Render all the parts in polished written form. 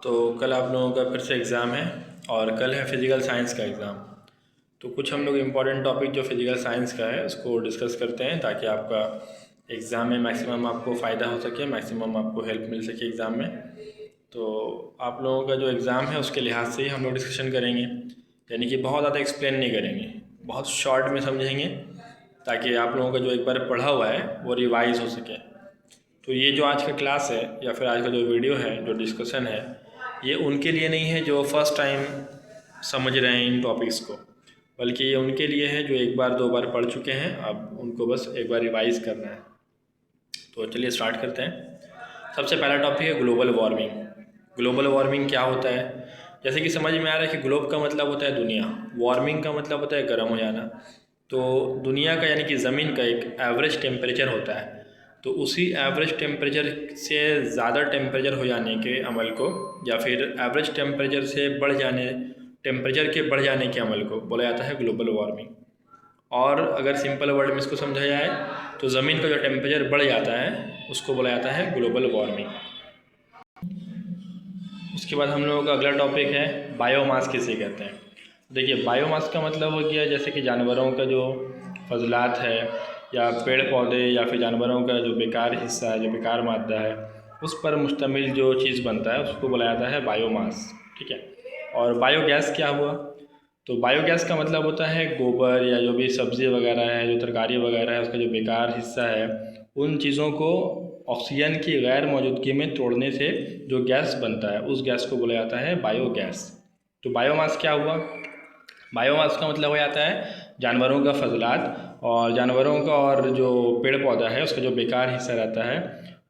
तो कल आप लोगों का फिर से एग्ज़ाम है और कल है फिज़िकल साइंस का एग्ज़ाम। तो कुछ हम लोग इम्पॉर्टेंट टॉपिक जो फिज़िकल साइंस का है उसको डिस्कस करते हैं ताकि आपका एग्ज़ाम में मैक्सिमम आपको फ़ायदा हो सके, मैक्सिमम आपको हेल्प मिल सके एग्ज़ाम में। तो आप लोगों का जो एग्ज़ाम है उसके लिहाज से ही हम लोग डिस्कशन करेंगे, यानी कि बहुत ज़्यादा एक्सप्लेन नहीं करेंगे, बहुत शॉर्ट में समझेंगे ताकि आप लोगों का जो एक बार पढ़ा हुआ है वो रिवाइज़ हो सके। तो ये जो आज का क्लास है या फिर आज का जो वीडियो है, जो डिस्कशन है, ये उनके लिए नहीं है जो फर्स्ट टाइम समझ रहे हैं इन टॉपिक्स को, बल्कि ये उनके लिए है जो एक बार दो बार पढ़ चुके हैं, अब उनको बस एक बार रिवाइज़ करना है। तो चलिए स्टार्ट करते हैं। सबसे पहला टॉपिक है ग्लोबल वार्मिंग। ग्लोबल वार्मिंग क्या होता है? जैसे कि समझ में आ रहा है कि ग्लोब का मतलब होता है दुनिया, वार्मिंग का मतलब होता है गर्म हो जाना। तो दुनिया का यानी कि ज़मीन का एक एवरेज टेम्परेचर होता है, तो उसी एवरेज टेम्परेचर से ज़्यादा टेम्परेचर हो जाने के अमल को, या फिर एवरेज टेम्परेचर से बढ़ जाने, टेम्परेचर के बढ़ जाने के अमल को बोला जाता है ग्लोबल वार्मिंग। और अगर सिंपल वर्ड में इसको समझा जाए तो ज़मीन का जो टेम्परेचर बढ़ जाता है उसको बोला जाता है ग्लोबल वार्मिंग। उसके बाद हम लोगों का अगला टॉपिक है बायोमास किसे कहते हैं। देखिए, बायोमास का मतलब हो गया जैसे कि जानवरों का जो फजलात है, या पेड़ पौधे, या फिर जानवरों का जो बेकार हिस्सा है, जो बेकार मादा है, उस पर मुश्तमिल जो चीज़ बनता है उसको बोला जाता है बायोमास। ठीक है। और बायोगैस क्या हुआ? तो बायोगैस का मतलब होता है गोबर या जो भी सब्ज़ी वगैरह है, जो तरकारी वगैरह है, उसका जो बेकार हिस्सा है, उन चीज़ों को ऑक्सीजन की गैर मौजूदगी में तोड़ने से जो गैस बनता है उस गैस को बोला जाता है बायोगैस। तो बायोमास क्या हुआ? बायोमास का मतलब हो जाता है जानवरों का फजलात, और जानवरों का और जो पेड़ पौधा है उसका जो बेकार हिस्सा रहता है,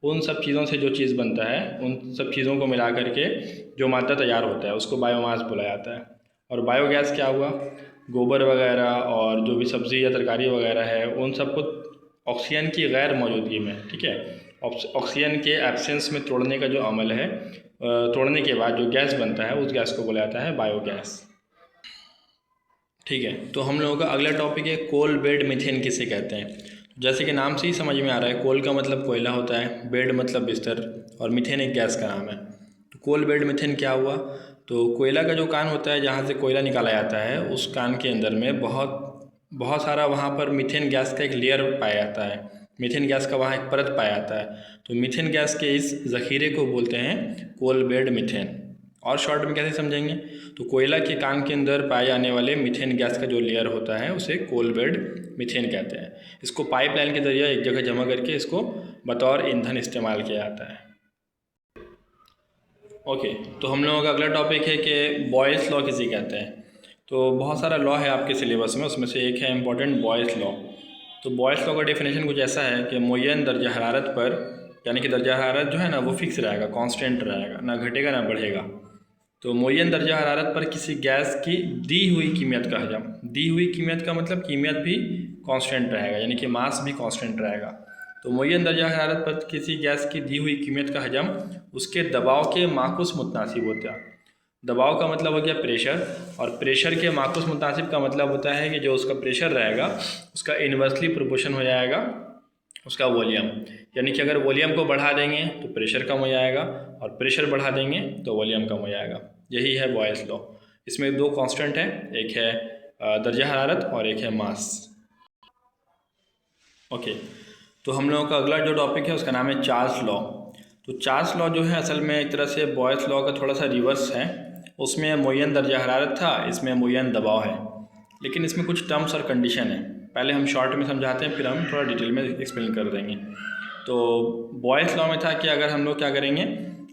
उन सब चीज़ों से जो चीज़ बनता है, उन सब चीज़ों को मिला करके जो मादा तैयार होता है उसको बायोमास बोला जाता है। और बायोगैस क्या हुआ? गोबर वगैरह और जो भी सब्ज़ी या तरकारी वगैरह है उन सबको ऑक्सीजन की गैर मौजूदगी में, ठीक है, ऑक्सीजन के एब्सेंस में तोड़ने का जो अमल है, तोड़ने के बाद जो गैस बनता है उस गैस को बोला जाता है बायोगैस। ठीक है। तो हम लोगों का अगला टॉपिक है कोल बेड मीथेन किसे कहते हैं। जैसे कि नाम से ही समझ में आ रहा है, कोल का मतलब कोयला होता है, बेड मतलब बिस्तर, और मीथेन एक गैस का नाम है। तो कोल बेड मीथेन क्या हुआ? तो कोयला का जो कान होता है जहाँ से कोयला निकाला जाता है, उस कान के अंदर में बहुत बहुत सारा वहाँ पर मीथेन गैस का एक लेयर पाया जाता है, मीथेन गैस का वहाँ एक परत पाया जाता है। तो मीथेन गैस के इस ज़ख़ीरे को बोलते हैं कोल बेड मीथेन। और शॉर्ट में कैसे समझेंगे? तो कोयला के कान के अंदर पाए जाने वाले मीथेन गैस का जो लेयर होता है उसे कोल बेड मीथेन कहते हैं। इसको पाइपलाइन के जरिए एक जगह जमा करके इसको बतौर ईंधन इस्तेमाल किया जाता है। ओके। तो हम लोगों का अगला टॉपिक है कि बॉयल्स लॉ किसे कहते हैं। तो बहुत सारा लॉ है आपके सिलेबस में, उसमें से एक है इम्पोर्टेंट बॉयल्स लॉ। तो बॉयल्स लॉ का डेफिनेशन कुछ ऐसा है कि मुय्यन दर्जा हरारत पर, यानी कि दर्जा हरारत जो है ना वो फिक्स रहेगा, कांस्टेंट रहेगा, ना घटेगा ना बढ़ेगा। तो मुय्यन दर्जा हरारत पर किसी गैस की दी हुई कीमियत का हजम, दी हुई कीमियत का मतलब कीमियत भी कांस्टेंट रहेगा, यानी कि मास भी कांस्टेंट रहेगा। तो मुय्यन दर्जा हरारत पर किसी गैस की दी हुई कीमियत का हजम उसके दबाव के माकुस मुतनासिब होता है। दबाव का मतलब हो गया प्रेशर, और प्रेशर के माकुस मुतासिब का मतलब होता है कि जो उसका प्रेशर रहेगा उसका इन्वर्सली प्रोपोर्शन हो जाएगा उसका वॉल्यूम। यानी कि अगर वॉल्यूम को बढ़ा देंगे तो प्रेशर कम हो जाएगा, और प्रेशर बढ़ा देंगे तो वॉल्यूम कम हो जाएगा। यही है बॉयल्स लॉ। इसमें दो कांस्टेंट हैं, एक है दर्जा हरारत और एक है मास। ओके। तो हम लोगों का अगला जो टॉपिक है उसका नाम है चार्ल्स लॉ। तो चार्ल्स लॉ जो है असल में एक तरह से बॉयल्स लॉ का थोड़ा सा रिवर्स है। उसमें मुय्यन दर्जा हरारत था, इसमें मुय्यन दबाव है, लेकिन इसमें कुछ टर्म्स और कंडीशन है। पहले हम शॉर्ट में समझाते हैं, फिर हम थोड़ा डिटेल में एक्सप्लेन कर देंगे। तो बॉयल्स लॉ में था कि अगर हम लोग क्या करेंगे,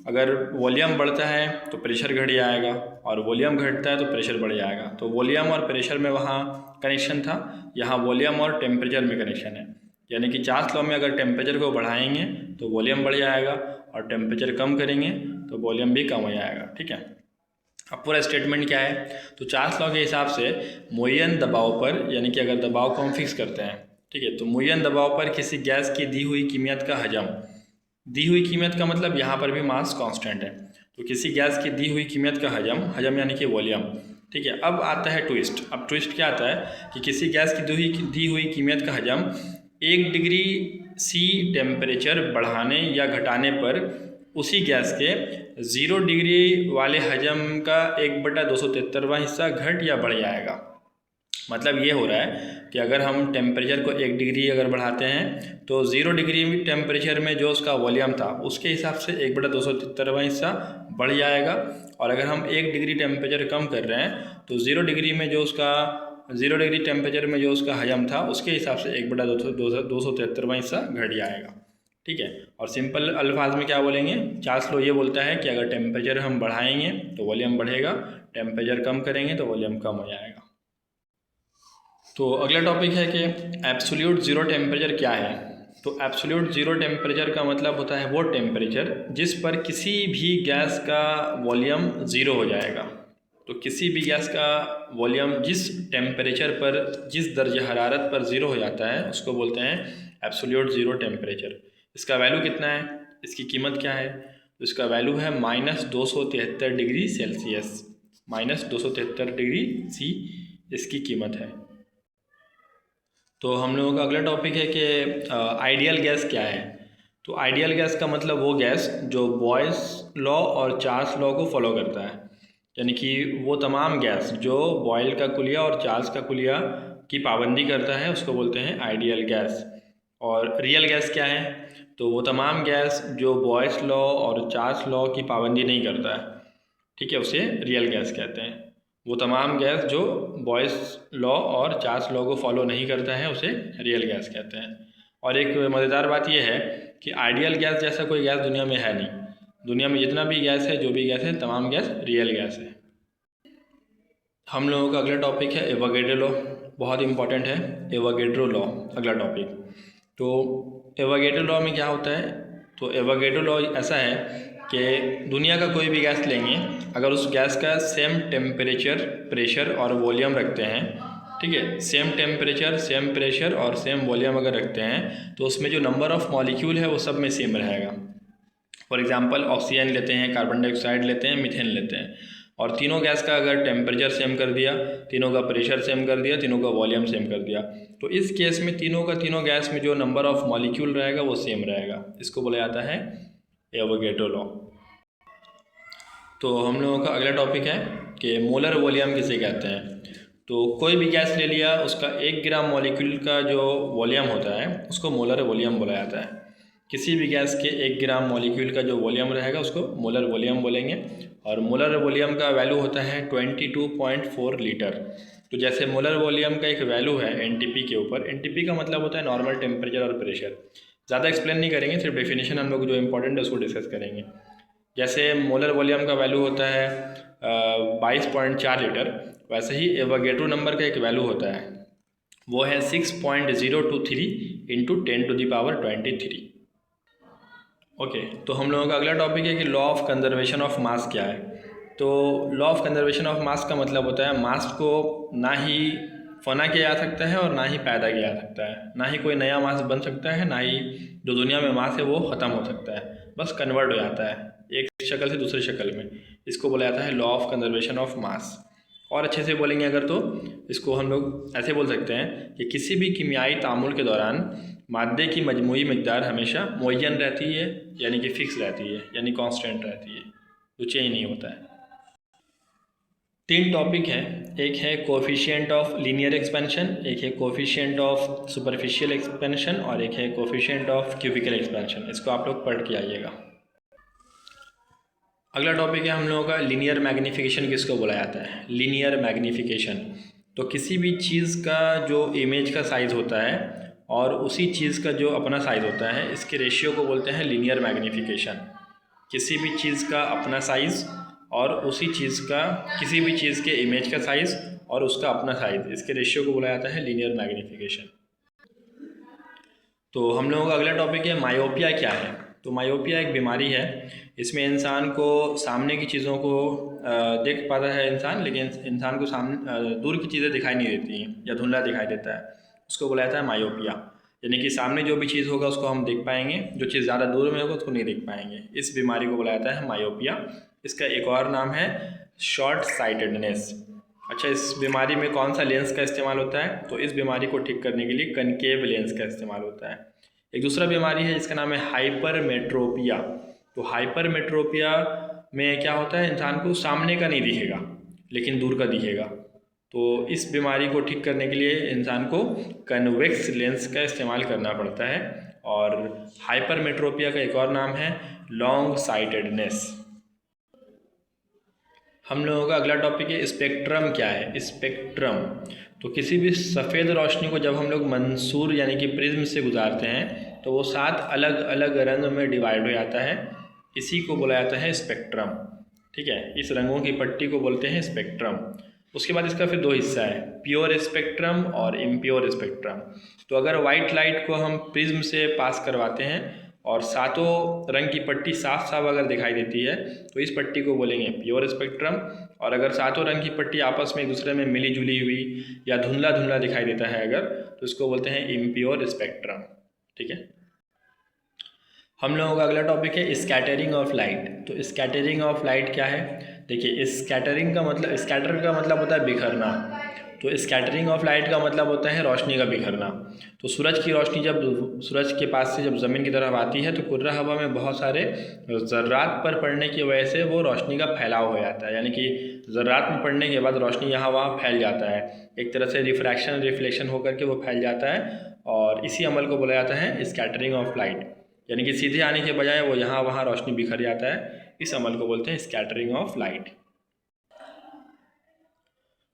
अगर वॉल्यूम बढ़ता है तो प्रेशर घट जाएगा, और वॉल्यूम घटता है तो प्रेशर बढ़ जाएगा। तो वॉल्यूम और प्रेशर में वहाँ कनेक्शन था, यहाँ वॉल्यूम और टेम्परेचर में कनेक्शन है। यानी कि चार्ल्स लॉ में अगर टेम्परेचर को बढ़ाएंगे तो वॉल्यूम बढ़ जाएगा, और टेम्परेचर कम करेंगे तो वॉल्यूम भी कम हो जाएगा। ठीक है। अब पूरा स्टेटमेंट क्या है? तो चार्ल्स लॉ के हिसाब से मुय्यन दबाव पर, यानी कि अगर दबाव को हम फिक्स करते हैं, ठीक है, तो मुय्यन दबाव पर किसी गैस की दी हुई कीमियत का हजम, दी हुई कीमियत का मतलब यहाँ पर भी मास कांस्टेंट है, तो किसी गैस की दी हुई कीमियत का हजम, हजम यानी कि वॉल्यूम। ठीक है। अब आता है ट्विस्ट। अब ट्विस्ट क्या आता है कि किसी गैस की दी हुई कीमियत का हजम 1 डिग्री सी टेम्परेचर बढ़ाने या घटाने पर उसी गैस के 0 डिग्री वाले हजम का 1/273वां हिस्सा घट या बढ़ जाएगा। मतलब ये हो रहा है कि अगर हम टेम्परेचर को 1 डिग्री अगर बढ़ाते हैं तो 0 डिग्री टेम्परेचर में जो उसका वॉल्यूम था उसके हिसाब से 1/273वां हिस्सा बढ़ जाएगा, और अगर हम 1 डिग्री टेम्परेचर कम कर रहे हैं तो 0 डिग्री टेम्परेचर में जो उसका हजम था उसके हिसाब से 1/273वां हिस्सा घट जाएगा। ठीक है, और सिंपल अल्फाज में क्या बोलेंगे, चार्ल्स लो ये बोलता है कि अगर टेम्परेचर हम बढ़ाएंगे तो वॉल्यूम बढ़ेगा, टेम्परेचर कम करेंगे तो वॉल्यूम कम हो जाएगा। तो अगला टॉपिक है कि एब्सोल्यूट ज़ीरो टेम्परेचर क्या है। तो एब्सोल्यूट ज़ीरो टेम्परेचर का मतलब होता है वो टेम्परेचर जिस पर किसी भी गैस का वॉल्यूम ज़ीरो हो जाएगा। तो किसी भी गैस का वॉल्यूम जिस टेम्परेचर पर, जिस दर्जे हरारत पर ज़ीरो हो जाता है उसको बोलते हैं एब्सोल्यूट ज़ीरो टेम्परेचर। इसका वैल्यू कितना है, इसकी कीमत क्या है, तो इसका वैल्यू है -273 डिग्री सेल्सियस, -273 डिग्री सी इसकी कीमत है। तो हम लोगों का अगला टॉपिक है कि आइडियल गैस क्या है। तो आइडियल गैस का मतलब वो गैस जो बॉयस लॉ और चार्ल्स लॉ को फॉलो करता है, यानी कि वो तमाम गैस जो बॉयल का कुलिया और चार्ल्स का कुलिया की पाबंदी करता है उसको बोलते हैं आइडियल गैस। और रियल गैस क्या है, तो वो तमाम गैस जो बॉयस लॉ और चार्ल्स लॉ की पाबंदी नहीं करता है, ठीक है, उसे रियल गैस कहते हैं। वो तमाम गैस जो बॉयस लॉ और चार्ल्स लॉ को फॉलो नहीं करता है उसे रियल गैस कहते हैं। और एक मज़ेदार बात यह है कि आइडियल गैस जैसा कोई गैस दुनिया में है नहीं। दुनिया में जितना भी गैस है, जो भी गैस है, तमाम गैस रियल गैस है। हम लोगों का अगला टॉपिक है एवोगैड्रो लॉ, बहुत इंपॉर्टेंट है एवोगैड्रो लॉ अगला टॉपिक। तो एवोगैड्रो लॉ में क्या होता है, तो एवोगैड्रो लॉ ऐसा है कि दुनिया का कोई भी गैस लेंगे, अगर उस गैस का सेम टेम्परेचर, प्रेशर और वॉल्यूम रखते हैं, ठीक है, सेम टेम्परेचर, सेम प्रेशर और सेम वॉल्यूम अगर रखते हैं तो उसमें जो नंबर ऑफ़ मॉलिक्यूल है वो सब में सेम रहेगा। फॉर एग्जांपल ऑक्सीजन लेते हैं, कार्बन डाइऑक्साइड लेते हैं, मीथेन लेते हैं, और तीनों गैस का अगर टेम्परेचर सेम कर दिया, तीनों का प्रेशर सेम कर दिया, तीनों का वॉल्यूम सेम कर दिया, तो इस केस में तीनों गैस में जो नंबर ऑफ़ मॉलिक्यूल रहेगा वो सेम रहेगा। इसको बोला जाता है एवोगैड्रो लॉ। तो हम लोगों का अगला टॉपिक है कि मोलर वॉल्यूम किसे कहते हैं। तो कोई भी गैस ले लिया, उसका 1 ग्राम मॉलिक्यूल का जो वॉल्यूम होता है उसको मोलर वॉल्यूम बोला जाता है। किसी भी गैस के 1 ग्राम मॉलिक्यूल का जो वॉल्यूम रहेगा उसको मोलर वॉल्यूम बोलेंगे, और मोलर वॉल्यूम का वैल्यू होता है 22.4 लीटर। तो जैसे मोलर वॉल्यूम का एक वैल्यू है एनटीपी के ऊपर, एनटीपी का मतलब होता है नॉर्मल टेम्परेचर और प्रेशर। ज़्यादा एक्सप्लेन नहीं करेंगे, सिर्फ डेफिनेशन हम लोग जो इंपॉर्टेंट है उसको डिस्कस करेंगे। जैसे मोलर वॉल्यूम का वैल्यू होता है 22.4 लीटर, वैसे ही एवोगैड्रो नंबर का एक वैल्यू होता है, वो है 6.023 × 10⁻23। ओके, तो हम लोगों का अगला टॉपिक है कि law of conservation of mass क्या है। तो law of conservation of mass का मतलब होता है मास को ना ही फना किया जा सकता है और ना ही पैदा किया जा सकता है, ना ही कोई नया मास बन सकता है, ना ही जो दुनिया में मास है वो ख़त्म हो सकता है, बस कन्वर्ट हो जाता है एक शक्ल से दूसरी शक्ल में। इसको बोला जाता है law of conservation of mass. और अच्छे से बोलेंगे अगर तो इसको हम लोग ऐसे बोल सकते हैं कि किसी भी कीमियाई तामुल के दौरान मादे की मजमूई मिकदार हमेशा मुअय्यन रहती है, यानी कि फ़िक्स रहती है, यानी कांस्टेंट रहती है, जो चेंज नहीं होता है। 3 टॉपिक हैं, एक है कोफिशिएंट ऑफ लीनियर एक्सपेंशन, एक है कोफिशिएंट ऑफ सुपरफिशियल एक्सपेंशन, और एक है कोफिशिएंट ऑफ क्यूबिकल एक्सपेंशन। इसको आप लोग पढ़ के आइएगा। अगला टॉपिक है हम लोगों का लीनियर मैग्नीफिकेशन किसको बोला जाता है। लीनियर मैग्नीफिकेशन, तो किसी भी चीज़ का जो इमेज का साइज़ होता है और उसी चीज़ का जो अपना साइज़ होता है, इसके रेशियो को बोलते हैं लीनियर मैग्नीफिकेशन। किसी भी चीज़ का अपना साइज़ और उसी चीज़ का, किसी भी चीज़ के इमेज का साइज़ और उसका अपना साइज़, इसके रेशियो को बोला जाता है लीनियर मैग्नीफिकेशन। तो हम लोगों का अगला टॉपिक है मायोपिया क्या है। तो मायोपिया एक बीमारी है, इसमें इंसान को सामने की चीज़ों को देख पाता है इंसान, लेकिन इंसान को सामने दूर की चीज़ें दिखाई नहीं देती हैं या धुंधला दिखाई देता है, उसको बोला जाता है मायोपिया। यानी कि सामने जो भी चीज़ होगा उसको हम देख पाएंगे, जो चीज़ ज़्यादा दूर में होगा उसको नहीं देख पाएंगे। इस बीमारी को बोला जाता है मायोपिया। इसका एक और नाम है शॉर्ट साइटेडनेस। अच्छा, इस बीमारी में कौन सा लेंस का इस्तेमाल होता है, तो इस बीमारी को ठीक करने के लिए कनकेव लेंस का इस्तेमाल होता है। एक दूसरा बीमारी है जिसका नाम है हाइपरमेट्रोपिया। तो हाइपरमेट्रोपिया में क्या होता है, इंसान को सामने का नहीं दिखेगा लेकिन दूर का दिखेगा। तो इस बीमारी को ठीक करने के लिए इंसान को कन्वेक्स लेंस का इस्तेमाल करना पड़ता है। और हाइपरमेट्रोपिया का एक और नाम है लॉन्ग साइटेडनेस। हम लोगों का अगला टॉपिक है स्पेक्ट्रम। क्या है स्पेक्ट्रम? तो किसी भी सफ़ेद रोशनी को जब हम लोग मंसूर यानी कि प्रिज्म से गुजारते हैं तो वो 7 अलग अलग रंग में डिवाइड हो जाता है। इसी को बोला जाता है स्पेक्ट्रम। ठीक है, इस रंगों की पट्टी को बोलते हैं स्पेक्ट्रम। उसके बाद इसका फिर 2 हिस्सा है, प्योर स्पेक्ट्रम और इम्प्योर स्पेक्ट्रम। तो अगर वाइट लाइट को हम प्रिज्म से पास करवाते हैं और 7 रंग की पट्टी साफ साफ अगर दिखाई देती है तो इस पट्टी को बोलेंगे प्योर स्पेक्ट्रम। और अगर 7 रंग की पट्टी आपस में एक दूसरे में मिली जुली हुई या धुंधला धुंधला दिखाई देता है अगर, तो इसको बोलते हैं इम्प्योर स्पेक्ट्रम। ठीक है, हम लोगों का अगला टॉपिक है स्कैटरिंग ऑफ लाइट। तो स्कैटरिंग ऑफ लाइट क्या है? देखिए, स्कैटरिंग का मतलब, स्कैटर का मतलब होता है बिखरना, तो स्कैटरिंग ऑफ लाइट का मतलब होता है रोशनी का बिखरना। तो सूरज की रोशनी जब सूरज के पास से जब ज़मीन की तरफ आती है तो कुर्रा हवा में बहुत सारे ज़र्रात पर पड़ने की वजह से वो रोशनी का फैलाव हो जाता है, यानी कि ज़र्रात में पड़ने के बाद रोशनी यहाँ वहाँ फैल जाता है, एक तरह से रिफ्रैक्शन रिफ्लेक्शन होकर के वो फैल जाता है। और इसी अमल को बोला जाता है स्कैटरिंग ऑफ लाइट, यानी कि सीधे आने के बजाय वो यहाँ वहाँ रोशनी बिखर जाता है। इस अमल को बोलते हैं स्कैटरिंग ऑफ लाइट।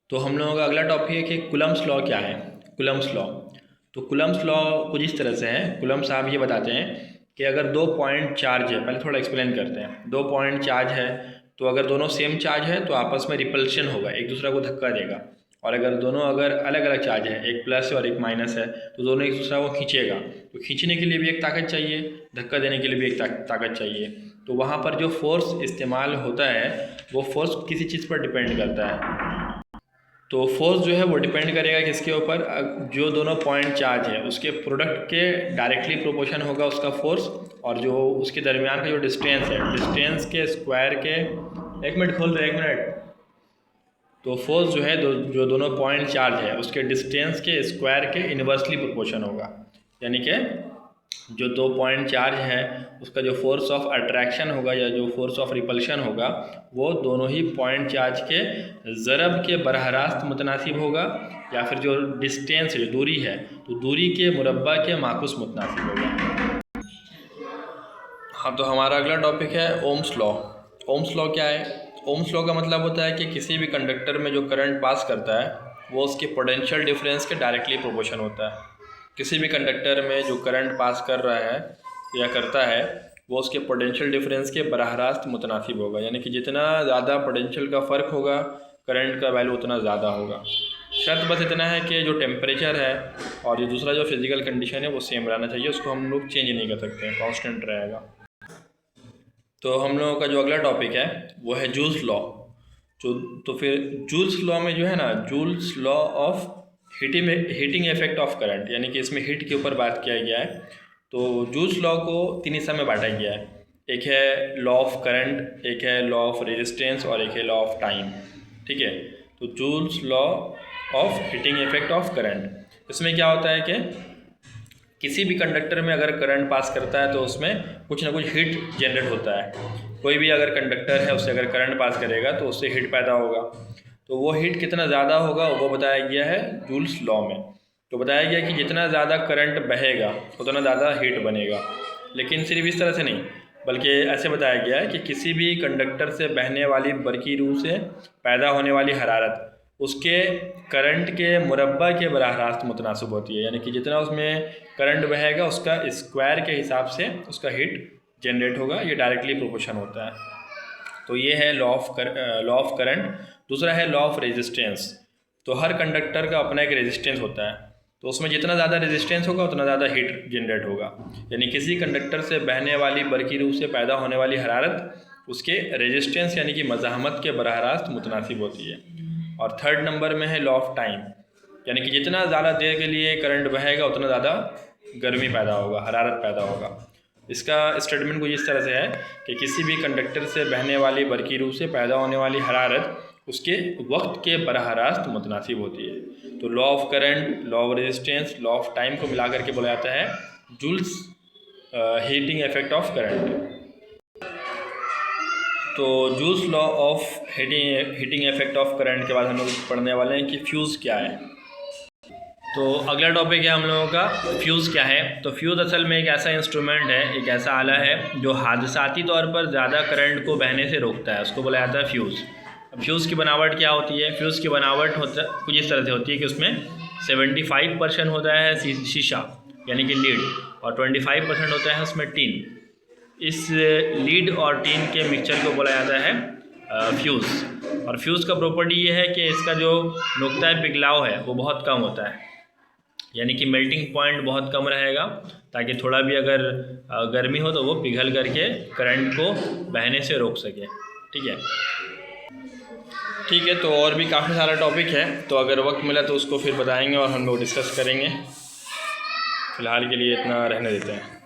तो हम लोगों का अगला टॉपिक है कि कूलम्ब्स लॉ क्या है। कूलम्ब्स लॉ, तो कूलम्ब्स लॉ कुछ इस तरह से है। कूलम्ब साहब ये बताते हैं कि अगर 2 पॉइंट चार्ज है, पहले थोड़ा एक्सप्लेन करते हैं। 2 पॉइंट चार्ज है तो अगर दोनों सेम चार्ज है तो आपस में रिपल्शन होगा, एक दूसरे को धक्का देगा। और अगर दोनों अगर अलग अलग चार्ज है, एक प्लस और एक माइनस है, तो दोनों एक दूसरे को खींचेगा। तो खींचने के लिए भी एक ताकत चाहिए, धक्का देने के लिए भी एक ताकत चाहिए। तो वहाँ पर जो फोर्स इस्तेमाल होता है वो फोर्स किसी चीज़ पर डिपेंड करता है। तो फोर्स जो है वो डिपेंड करेगा किसके ऊपर? जो दोनों पॉइंट चार्ज है उसके प्रोडक्ट के डायरेक्टली प्रोपोर्शन होगा उसका फोर्स, और जो उसके दरमियान का जो डिस्टेंस है, डिस्टेंस के स्क्वायर के, 1 मिनट खोल दो, 1 मिनट। तो फोर्स जो है जो दोनों पॉइंट चार्ज है उसके डिस्टेंस के स्क्वायर के इन्वर्सली प्रोपोर्शन होगा, यानी कि जो 2 पॉइंट चार्ज है उसका जो फोर्स ऑफ अट्रैक्शन होगा या जो फोर्स ऑफ रिपल्शन होगा वो दोनों ही पॉइंट चार्ज के ज़रब के बरह रास्त मुतनासिब होगा, या फिर जो डिस्टेंस है, जो दूरी है, तो दूरी के मुरब्बा के माकुस मुतनासिब होगा। हाँ, तो हमारा अगला टॉपिक है ओम्स लॉ। ओम्स लॉ क्या है? ओम्स लॉ का मतलब होता है कि किसी भी कंडक्टर में जो करंट पास करता है वो उसके पोटेंशियल डिफरेंस के डायरेक्टली प्रोपोर्शन होता है। किसी भी कंडक्टर में जो करंट पास कर रहा है या करता है वो उसके पोटेंशियल डिफरेंस के बराह रास्त मुतनासिब होगा, यानी कि जितना ज़्यादा पोटेंशियल का फ़र्क होगा करंट का वैल्यू उतना ज़्यादा होगा। शर्त बस इतना है कि जो टेम्परेचर है और जो दूसरा जो फिज़िकल कंडीशन है वो सेम रहना चाहिए, उसको हम लोग चेंज नहीं कर सकते हैं, कांस्टेंट रहेगा। तो हम लोगों का जो अगला टॉपिक है वो है जूल्स लॉ। तो फिर जूल्स लॉ में जो है ना, joules law of heating effect of current, यानी कि इसमें हीट के ऊपर बात किया गया है। तो जूल्स लॉ को 3 हिस्सा में बांटा गया है, एक है लॉ ऑफ करंट, एक है लॉ ऑफ रेजिस्टेंस और एक है लॉ ऑफ टाइम। ठीक है, तो Joule's law of heating effect of current, इसमें क्या होता है कि किसी भी कंडक्टर में अगर करंट पास करता है तो उसमें कुछ ना कुछ हीट जनरेट होता है। कोई भी अगर कंडक्टर है उससे अगर करंट पास करेगा तो उससे हीट पैदा होगा। तो वो हीट कितना ज़्यादा होगा वो बताया गया है जूल्स लॉ में। तो बताया गया कि जितना ज़्यादा करंट बहेगा उतना ज़्यादा हीट बनेगा, लेकिन सिर्फ इस तरह से नहीं बल्कि ऐसे बताया गया है कि किसी भी कंडक्टर से बहने वाली बरकी रूह से पैदा होने वाली हरारत उसके करंट के मुरब्बा के बराह रास्त मुतनासिब होती है, यानी कि जितना उसमें करंट बहेगा उसका स्क्वायर के हिसाब से उसका हीट जनरेट होगा, ये डायरेक्टली प्रोपोर्शन होता है। तो ये है लॉ ऑफ करंट। दूसरा है लॉ ऑफ रेजिस्टेंस। तो हर कंडक्टर का अपना एक रेजिस्टेंस होता है, तो उसमें जितना ज़्यादा रेजिस्टेंस होगा उतना ज़्यादा हीट जनरेट होगा, यानी किसी कंडक्टर से बहने वाली बरकी रूह से पैदा होने वाली हरारत उसके रेजिस्टेंस यानी कि मज़ाहमत के बराह रास्त मुतनासिब होती है। और 3rd नंबर में है लॉ ऑफ टाइम, यानी कि जितना ज़्यादा देर के लिए करंट बहेगा उतना ज़्यादा गर्मी पैदा होगा, हरारत पैदा होगा। इसका स्टेटमेंट कुछ इस तरह से है कि किसी भी कंडक्टर से बहने वाली बरकी रूह से पैदा होने वाली हरारत उसके वक्त के बराह रास्त मुतनासिब होती है। तो law of current, law of resistance, law of time को मिला करके बोला जाता है Joule's heating effect of current. तो Joule's law of heating effect of current के बाद हम लोग पढ़ने वाले हैं कि फ्यूज़ क्या है। तो अगला टॉपिक है हम लोगों का फ्यूज़ क्या है। तो फ्यूज़ असल में एक ऐसा इंस्ट्रूमेंट है, एक ऐसा आला है जो हादसाती तौर पर ज़्यादा करंट को बहने से रोकता है, उसको बोला जाता है फ्यूज़। अब फ्यूज़ की बनावट क्या होती है? फ्यूज़ की बनावट कुछ इस तरह से होती है कि उसमें 75% होता है शीशा यानी कि लीड, और 25% होता है उसमें टीन। इस लीड और टीन के मिक्सचर को बोला जाता है फ्यूज़। और फ्यूज़ का प्रॉपर्टी ये है कि इसका जो नुक्ता पिघलाव है वो बहुत कम होता है, यानी कि मेल्टिंग पॉइंट बहुत कम रहेगा, ताकि थोड़ा भी अगर गर्मी हो तो वो पिघल करके करंट को बहने से रोक सके। ठीक है। तो और भी काफ़ी सारा टॉपिक है, तो अगर वक्त मिला तो उसको फिर बताएंगे और हम लोग डिस्कस करेंगे। फ़िलहाल के लिए इतना रहने देते हैं।